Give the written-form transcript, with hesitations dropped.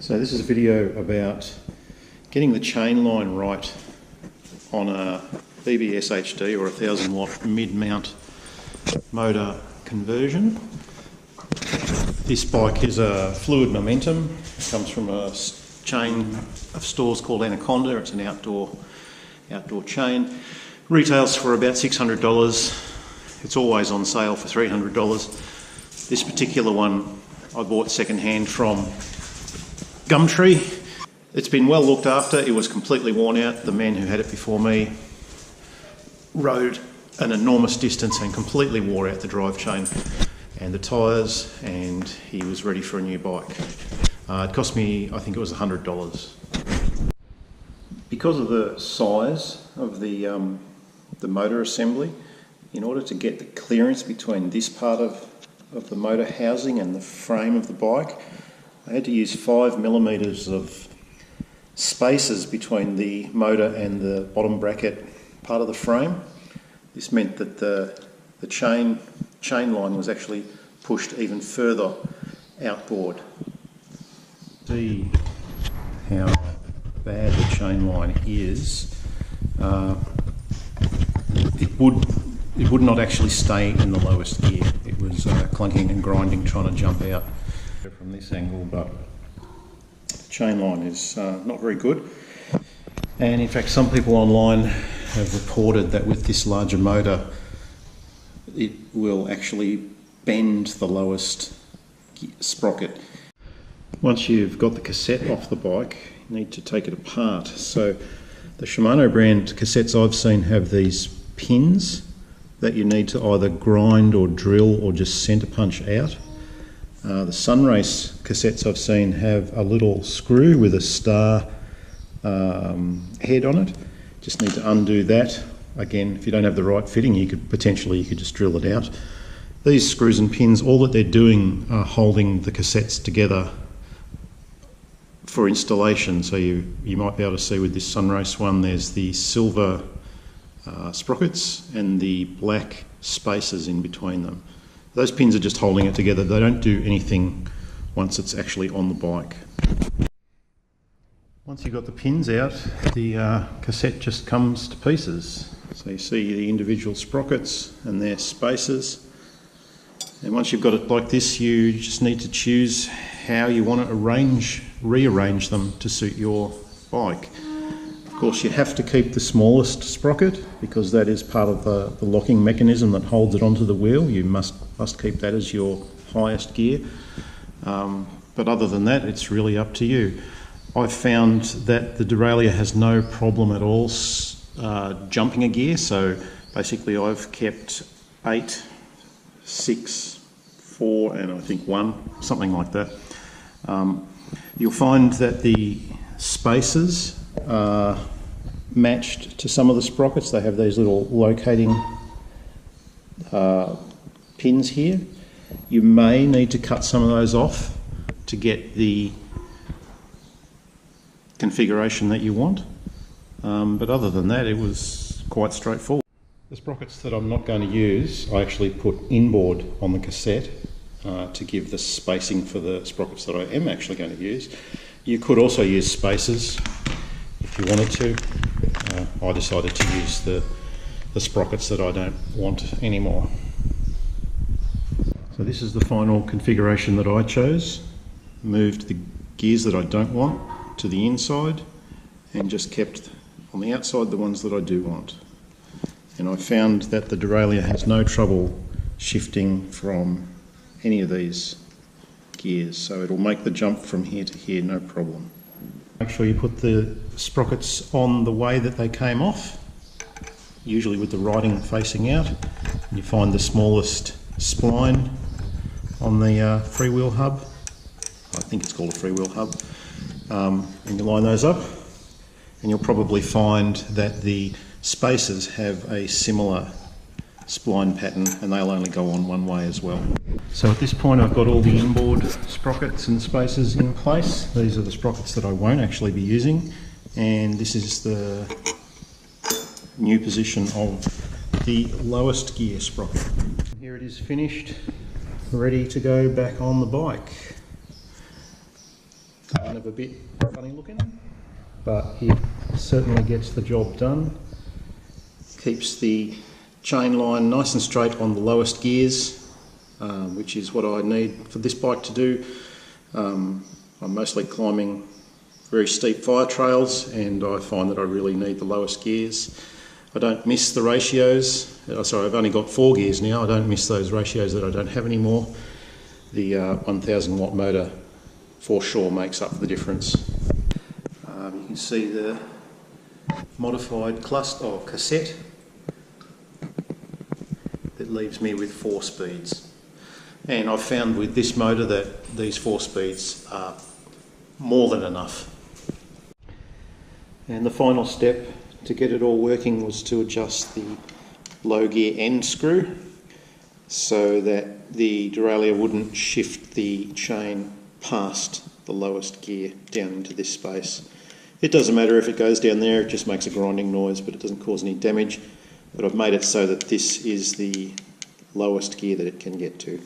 So this is a video about getting the chain line right on a BBSHD or 1000 watt mid-mount motor conversion. This bike is a fluid momentum. It comes from a chain of stores called Anaconda. It's an outdoor chain. Retails for about $600. It's always on sale for $300. This particular one I bought second-hand from Gumtree. It's been well looked after. It was completely worn out. The man who had it before me rode an enormous distance and completely wore out the drive chain and the tyres, and he was ready for a new bike. It cost me, I think it was $100. Because of the size of the motor assembly, in order to get the clearance between this part of the motor housing and the frame of the bike, I had to use 5mm of spaces between the motor and the bottom bracket part of the frame. This meant that the chain line was actually pushed even further outboard. See how bad the chain line is. It would not actually stay in the lowest gear. It was clunking and grinding trying to jump out from this angle, but the chain line is not very good. And in fact, some people online have reported that with this larger motor, it will actually bend the lowest sprocket. Once you've got the cassette off the bike, you need to take it apart. So the Shimano brand cassettes I've seen have these pins that you need to either grind or drill or just centre punch out. The Sunrace cassettes I've seen have a little screw with a star head on it. Just need to undo that. Again, if you don't have the right fitting, you could just drill it out. These screws and pins, all that they're doing are holding the cassettes together for installation. So you might be able to see with this Sunrace one, there's the silver sprockets and the black spaces in between them. Those pins are just holding it together. They don't do anything once it's actually on the bike. Once you've got the pins out, the cassette just comes to pieces. So you see the individual sprockets and their spaces. And once you've got it like this, you just need to choose how you want to rearrange them to suit your bike. Of course, you have to keep the smallest sprocket because that is part of the locking mechanism that holds it onto the wheel. You must keep that as your highest gear. But other than that, it's really up to you. I've found that the derailleur has no problem at all jumping a gear. So basically I've kept 8, 6, 4 and I think 1, something like that. You'll find that the spaces are matched to some of the sprockets. They have these little locating pins here. You may need to cut some of those off to get the configuration that you want, but other than that, it was quite straightforward. The sprockets that I'm not going to use, I actually put inboard on the cassette to give the spacing for the sprockets that I am actually going to use. You could also use spacers if you wanted to. I decided to use the sprockets that I don't want anymore. So this is the final configuration that I chose. Moved the gears that I don't want to the inside and just kept on the outside the ones that I do want. And I found that the derailleur has no trouble shifting from any of these gears, so it'll make the jump from here to here no problem. Make sure you put the sprockets on the way that they came off, usually with the writing facing out. You find the smallest spline on the freewheel hub. I think it's called a freewheel hub. And you line those up, and you'll probably find that the spacers have a similar spline pattern, and they'll only go on one way as well. So at this point I've got all the inboard sprockets and spacers in place. These are the sprockets that I won't actually be using, and this is the new position of the lowest gear sprocket. Here it is finished, ready to go back on the bike. kind of a bit funny looking, but it certainly gets the job done. Keeps the chain line nice and straight on the lowest gears, which is what I need for this bike to do. I'm mostly climbing very steep fire trails, and I find that I really need the lowest gears. I don't miss the ratios. Sorry, I've only got 4 gears now. I don't miss those ratios that I don't have anymore. The 1000 watt motor for sure makes up the difference. You can see the modified cluster or cassette that leaves me with 4 speeds. And I've found with this motor that these 4 speeds are more than enough. And the final step to get it all working was to adjust the low gear end screw so that the derailleur wouldn't shift the chain past the lowest gear down into this space. It doesn't matter if it goes down there, it just makes a grinding noise, but it doesn't cause any damage. But I've made it so that this is the lowest gear that it can get to.